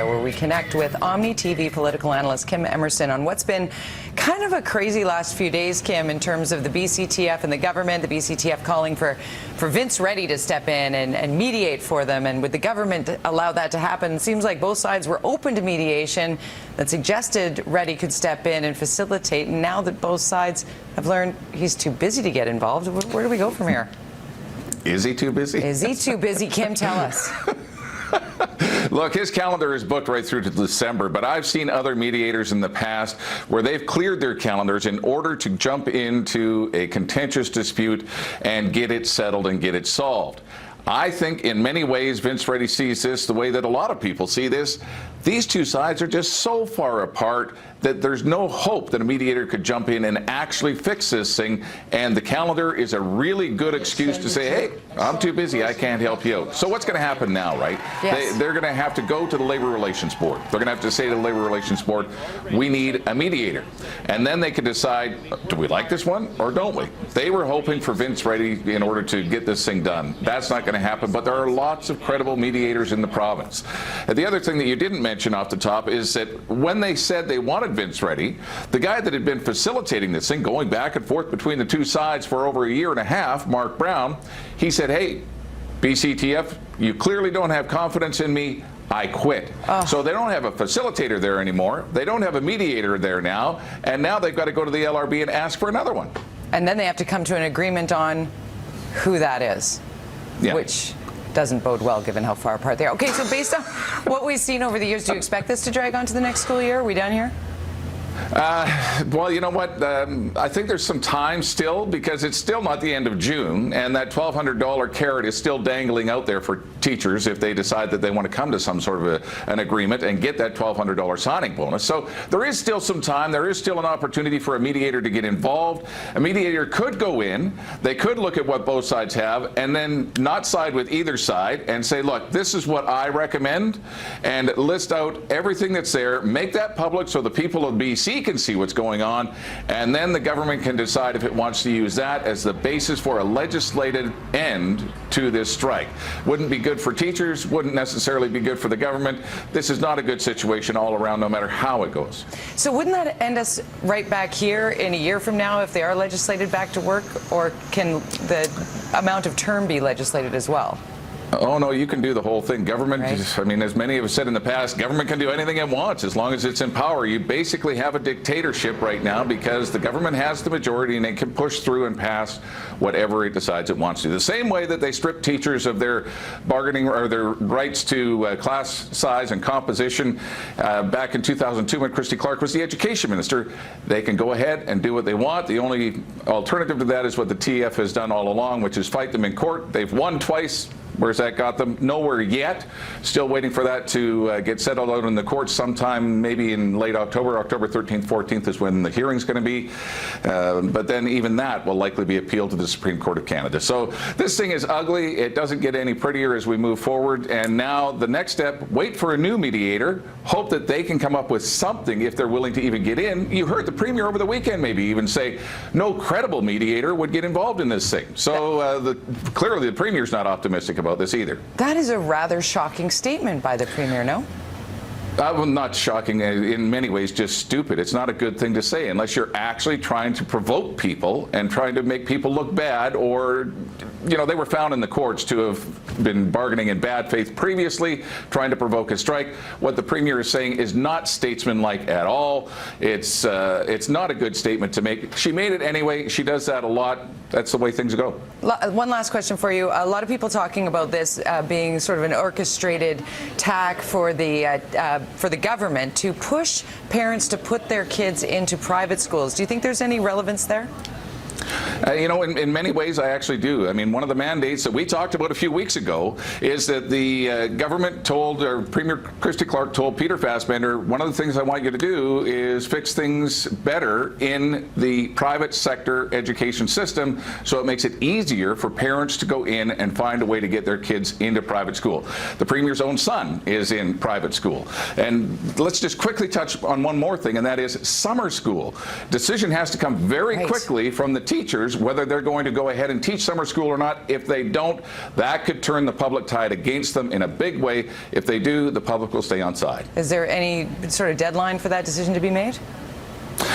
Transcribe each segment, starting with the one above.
Where we connect with OMNI TV political analyst Kim Emerson on what's been kind of a crazy last few days, Kim, in terms of the BCTF and the government. The BCTF calling for Vince Reddy to step in and mediate for them. And would the government allow that to happen? It seems like both sides were open to mediation, that suggested Reddy could step in and facilitate. And now that both sides have learned he's too busy to get involved, where do we go from here? Is he too busy? Is he too busy? Kim, tell us. Look, his calendar is booked right through to December, but I've seen other mediators in the past where they've cleared their calendars in order to jump into a contentious dispute and get it settled and get it solved. I think in many ways Vince Reddy sees this the way that a lot of people see this. These two sides are just so far apart that there's no hope that a mediator could jump in and actually fix this thing, and the calendar is a really good excuse to say, hey, I'm too busy, I can't help you out. So what's going to happen now, right? Yes. They're going to have to go to the Labor Relations Board. They're going to have to say to the Labor Relations Board, we need a mediator. And then they can decide, do we like this one or don't we? They were hoping for Vince Reddy in order to get this thing done. That's not going to happen, but there are lots of credible mediators in the province. And the other thing that you didn't mention off the top is that when they said they wanted Vince Reddy, the guy that had been facilitating this thing, going back and forth between the two sides for over a year and a half, Mark Brown, he said, hey, BCTF, you clearly don't have confidence in me, I quit. So they don't have a facilitator there anymore, they don't have a mediator there now, and now they've got to go to the LRB and ask for another one. And then they have to come to an agreement on who that is, which doesn't bode well given how far apart they are. Okay, so based on what we've seen over the years, do you expect this to drag on to the next school year? Are we done here? Well, you know what? I think there's some time still, because it's still not the end of June, and that $1,200 carrot is still dangling out there for teachers if they decide that they want to come to some sort of an agreement and get that $1,200 signing bonus. So there is still some time. There is still an opportunity for a mediator to get involved. A mediator could go in. They could look at what both sides have and then not side with either side and say, look, this is what I recommend, and list out everything that's there, make that public so the people of BC can see what's going on, and then the government can decide if it wants to use that as the basis for a legislated end to this strike. Wouldn't be good for teachers, wouldn't necessarily be good for the government. This is not a good situation all around, no matter how it goes. So wouldn't that end us right back here in a year from now if they are legislated back to work, or can the amount of term be legislated as well? Oh, no, you can do the whole thing. Government, right. I mean, as many have said in the past, government can do anything it wants as long as it's in power. You basically have a dictatorship right now because the government has the majority and it can push through and pass whatever it decides it wants to. The same way that they stripped teachers of their bargaining or their rights to class size and composition back in 2002 when Christy Clark was the education minister, they can go ahead and do what they want. The only alternative to that is what the TF has done all along, which is fight them in court. They've won twice. Where's that got them? Nowhere yet. Still waiting for that to get settled out in the courts sometime maybe in late October. October 13th, 14th is when the hearing's going to be. But then even that will likely be appealed to the Supreme Court of Canada. So this thing is ugly. It doesn't get any prettier as we move forward. And now the next step, wait for a new mediator. Hope that they can come up with something if they're willing to even get in. You heard the Premier over the weekend maybe even say no credible mediator would get involved in this thing. So clearly the Premier's not optimistic about this either. That is a rather shocking statement by the Premier, no? Well, not shocking, in many ways just stupid. It's not a good thing to say unless you're actually trying to provoke people and trying to make people look bad, or, you know, they were found in the courts to have been bargaining in bad faith previously, trying to provoke a strike. What the Premier is saying is not statesmanlike at all. It's not a good statement to make. She made it anyway. She does that a lot. That's the way things go. One last question for you. A lot of people talking about this being sort of an orchestrated tack for the government to push parents to put their kids into private schools. Do you think there's any relevance there? You know, in many ways, I actually do. I mean, one of the mandates that we talked about a few weeks ago is that the government told, or Premier Christy Clark told Peter Fassbender, one of the things I want you to do is fix things better in the private sector education system so it makes it easier for parents to go in and find a way to get their kids into private school. The Premier's own son is in private school. And let's just quickly touch on one more thing, and that is summer school. Decision has to come very quickly from the teacher teachers whether they're going to go ahead and teach summer school or not. If they don't, that could turn the public tide against them in a big way. If they do, the public will stay on side. Is there any sort of deadline for that decision to be made?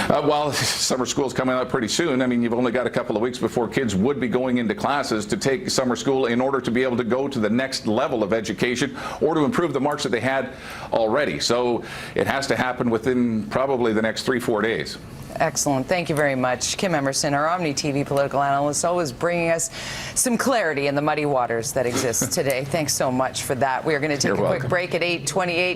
Well, summer school is coming up pretty soon. I mean, you've only got a couple of weeks before kids would be going into classes to take summer school in order to be able to go to the next level of education or to improve the marks that they had already. So it has to happen within probably the next 3-4 days. Excellent. Thank you very much. Kim Emerson, our OMNI TV political analyst, always bringing us some clarity in the muddy waters that exist today. Thanks so much for that. We are going to take a quick break at 8:28.